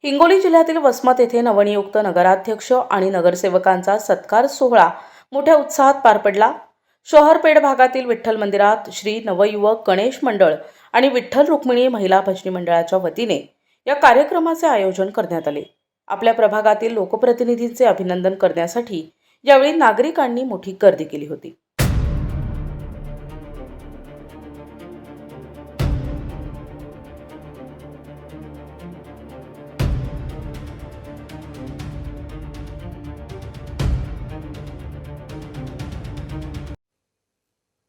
हिंगोली जिल्ह्यातील वसमत येथे नवनियुक्त नगराध्यक्ष आणि नगरसेवकांचा सत्कार सोहळा मोठ्या उत्साहात पार पडला। शहरपेठ भागातील विठ्ठल मंदिरात श्री नवयुवक गणेश मंडळ आणि विठ्ठल रुक्मिणी महिला भजनी मंडळाच्या वतीने या कार्यक्रमाचे आयोजन करण्यात आले। आपल्या प्रभागातील लोकप्रतिनिधींचे अभिनंदन करण्यासाठी यावेळी नागरिकांनी मोठी गर्दी केली होती।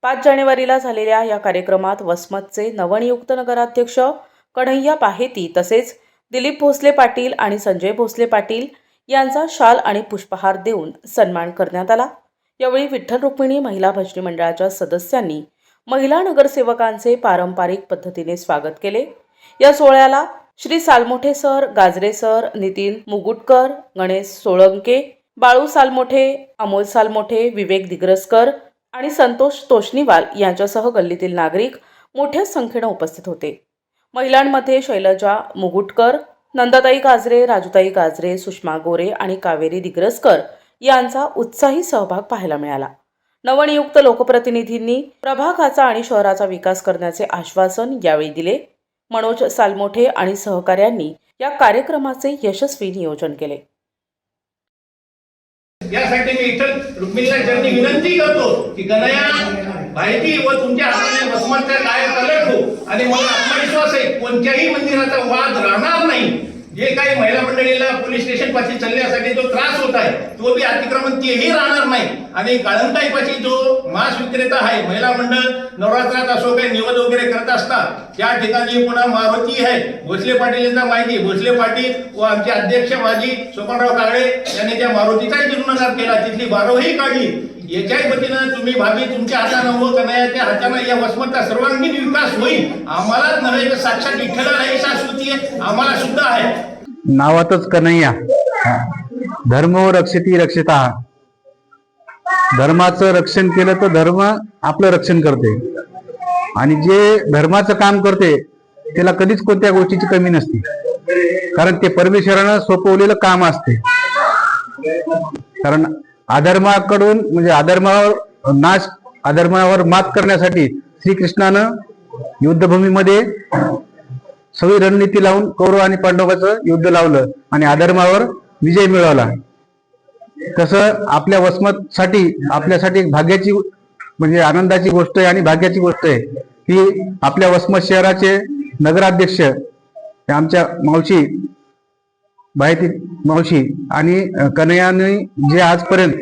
5 जानेवारीला झालेल्या या कार्यक्रमात वसमतचे नवनियुक्त नगराध्यक्ष कन्हैया पाहेती तसेच दिलीप भोसले पाटील आणि संजय भोसले पाटील यांचा शाल आणि पुष्पहार देऊन सन्मान करण्यात आला। यावेळी विठ्ठल रुक्मिणी महिला भजनी मंडळाच्या सदस्यांनी महिला नगरसेवकांचे पारंपरिक पद्धतीने स्वागत केले। या सोहळ्याला श्री सालमोठे सर, गाजरे सर, नितीन मुगुटकर, गणेश सोळंके, बाळू सालमोठे, अमोल सालमोठे, विवेक दिग्रसकर आणि संतोष तोष्णीवाल यांच्यासह गल्लीतील नागरिक मोठ्या संख्येने उपस्थित होते। महिलांमध्ये शैलजा मुगुटकर, नंदाताई गाजरे, राजूताई गाजरे, सुषमा गोरे आणि कावेरी दिग्रसकर यांचा उत्साही सहभाग पाहायला मिळाला। नवनियुक्त लोकप्रतिनिधींनी प्रभागाचा आणि शहराचा विकास करण्याचे आश्वासन यावेळी दिले। मनोज सालमोठे आणि सहकाऱ्यांनी या कार्यक्रमाचे यशस्वी नियोजन केले। यासाठी मी इथं रुक्मिणीला चरणी विनंती करतो की कन्हैया माहिती व तुमच्या हाताने वसमतचा काय कलट हो आणि मला आत्मविश्वास आहे कोणत्याही मंदिराचा वाद राहणार नाही। जे काही महिला मंडळीला पोलीस स्टेशन पाशी चालण्यासाठी जो त्रास होत आहे तो बी अतिक्रमण तेही राहणार नाही आणि काळंताई पाशी जो मांस विक्रेता आहे महिला मंडळ नवरात्रात असो काही निवड वगैरे करत असतात त्या ठिकाणी पुन्हा मारुती आहे भोसले पाटील यांना माहिती भोसले पाटील व आमचे अध्यक्ष माजी सोपानराव कागडे यांनी त्या मारुतीचाही जीर्णोद्धार केला, तिथली बारोही काढली। याच्याही वतीनं तुम्ही भाभी तुमच्या हातानं व कन्हैयाच्या हातानं या वसमतचा सर्वांगीण विकास होईल। आम्हालाच नव्हे तर साक्षात विठ्ठलाला ही शाश्वती आम्हाला सुद्धा आहे। नावातच कन्हैया, धर्म रक्षती रक्षिता। धर्माचं रक्षण केलं तर धर्म आपलं रक्षण करते आणि जे धर्माचं काम करते त्याला कधीच कोणत्या गोष्टीची कमी नसते, कारण ते परमेश्वरानं सोपवलेलं काम असते। कारण अधर्माकडून म्हणजे अधर्मावर मात करण्यासाठी श्रीकृष्णानं युद्धभूमीमध्ये सगळी रणनीती लावून कौरव आणि पांडवाचं युद्ध लावलं आणि अधर्मावर विजय मिळवला। तसं आपल्या वसमतसाठी आपल्यासाठी एक भाग्याची म्हणजे आनंदाची गोष्ट आहे आणि भाग्याची गोष्ट आहे की आपल्या वसमत शहराचे नगराध्यक्ष आमच्या मावशी बाहेती मावशी आणि कन्हैयाने जे आजपर्यंत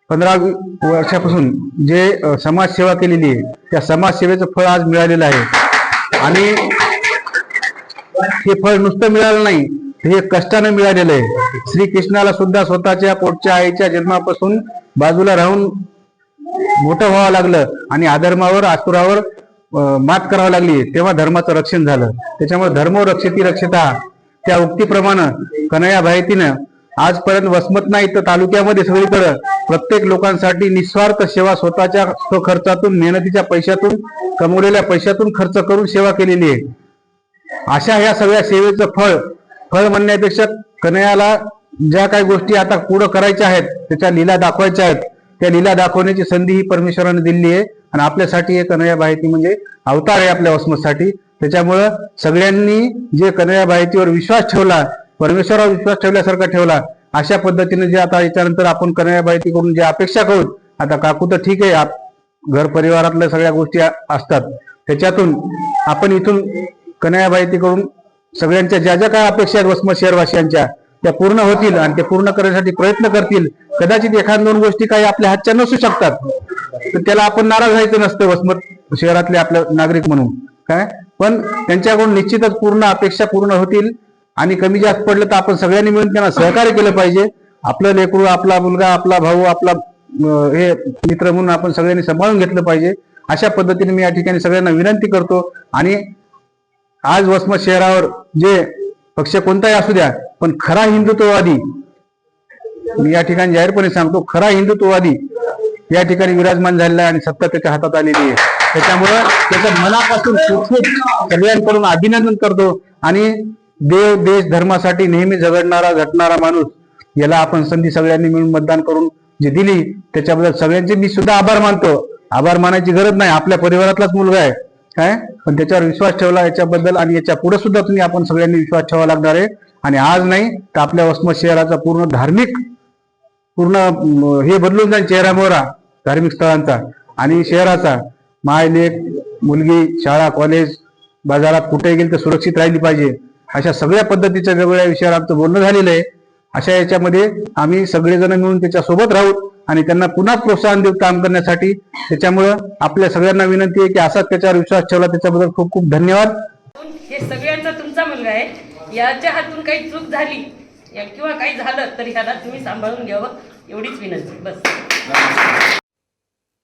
15 वर्षापासून जे समाजसेवा केलेली आहे त्या समाजसेवेचं फळ आज मिळालेलं आहे आणि हे फळ नुसतं मिळालं नाही, हे कष्टाने मिळालेलं आहे। श्रीकृष्णाला सुद्धा स्वतःच्या पोटच्या आईच्या जन्मापासून बाजूला राहून मोठं व्हावं लागलं आणि अधर्मावर असुरावर मात करावं लागली तेव्हा धर्माचं रक्षण झालं। त्याच्यामुळे धर्म रक्षती रक्षिता त्या उक्तीप्रमाणे कन्हैया भायतीनं आजपर्यंत वसमत नाही तर तालुक्यामध्ये सगळीकडे प्रत्येक लोकांसाठी निस्वार्थ सेवा स्वतःच्या स्वखर्चातून मेहनतीच्या पैशातून कमवलेल्या पैशातून खर्च करून सेवा केलेली आहे। अशा ह्या सगळ्या सेवेचं फळ म्हणण्यापेक्षा कन्हैयाला ज्या काही गोष्टी आता पुढे करायच्या आहेत त्याच्या लीला दाखवायच्या आहेत त्या लीला दाखवण्याची संधी ही परमेश्वराने दिली आहे आणि आपल्यासाठी हे कन्हैया भायती म्हणजे अवतार आहे आपल्या वसमतसाठी। त्याच्यामुळं सगळ्यांनी जे कन्हैया भायतीवर विश्वास ठेवला, परमेश्वरावर विश्वास ठेवल्यासारखा ठेवला, अशा पद्धतीने जे आता याच्यानंतर आपण कन्हैया भायतीकडून जे अपेक्षा करू, आता काकू तर ठीक आहे घर परिवारातल्या सगळ्या गोष्टी असतात त्याच्यातून आपण इथून कन्हैया भायतीकडून सगळ्यांच्या ज्या ज्या काय अपेक्षा आहेत वसमत शहरवासियांच्या त्या पूर्ण होतील आणि ते पूर्ण करण्यासाठी प्रयत्न करतील। कदाचित एखाद दोन गोष्टी काही आपल्या हातच्या नसू शकतात तर त्याला आपण नाराज व्हायचं नसतं वसमत शहरातले आपले नागरिक म्हणून काय, पण त्यांच्याकडून निश्चितच पूर्ण अपेक्षा पूर्ण होतील आणि कमी जास्त पडलं तर आपण सगळ्यांनी मिळून त्यांना सहकार्य केलं पाहिजे। आपलं लेकरू, आपला मुलगा, आपला भाऊ, आपला हे मित्र म्हणून आपण सगळ्यांनी सांभाळून घेतलं पाहिजे। अशा पद्धतीने मी या ठिकाणी सगळ्यांना विनंती करतो आणि आज वसमत शहरावर जे पक्ष कोणताही असू द्या पण खरा हिंदुत्ववादी, मी या ठिकाणी जाहीरपणे सांगतो, खरा हिंदुत्ववादी या ठिकाणी विराजमान झालेला आहे आणि सत्ता त्याच्या हातात आलेली आहे। त्याच्यामुळं त्याच्या मनापासून सगळ्यांकडून अभिनंदन करतो आणि देव देश धर्मासाठी नेहमी झगडणारा झटणारा माणूस, याला आपण संधी सगळ्यांनी मिळून मतदान करून जी दिली त्याच्याबद्दल सगळ्यांचे मी सुद्धा आभार मानतो. आभार मानायची गरज नाही, आपल्या परिवारातलाच मुलगा आहे काय, पण त्याच्यावर विश्वास ठेवला याच्याबद्दल, आणि याच्या पुढे सुद्धा तुम्ही आपण सगळ्यांनी विश्वास ठेवावा लागणार आहे. आणि आज नाही तर आपल्या वसमत शहराचा पूर्ण धार्मिक हे बदलून जाईल चेहरा मोहरा धार्मिक स्थळांचा आणि शहराचा. माय लेक मुलगी शाळा कॉलेज बाजारात कुठे गेली तर सुरक्षित राहिली पाहिजे, अशा सगळ्या पद्धतीच्या वेगवेगळ्या विषयावर आमचं बोलणं झालेलं आहे. अशा याच्यामध्ये आम्ही सगळेजण मिळून त्याच्या सोबत राहू आणि त्यांना पुन्हा प्रोत्साहन देऊ काम करण्यासाठी. त्याच्यामुळं आपल्या सगळ्यांना विनंती आहे की असाच त्याच्यावर विश्वास ठेवला त्याच्याबद्दल खूप खूप धन्यवाद. हे सगळ्यांचा तुमचा मुलगा आहे, याच्या हातून काही चूक झाली किंवा काही झालं तर ह्याला तुम्ही सांभाळून घ्यावं एवढीच विनंती बस.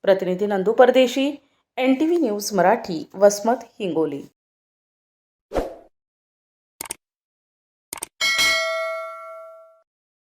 प्रतिनिधी नंदू परदेशी, NTV न्यूज मराठी, वसमत, हिंगोली.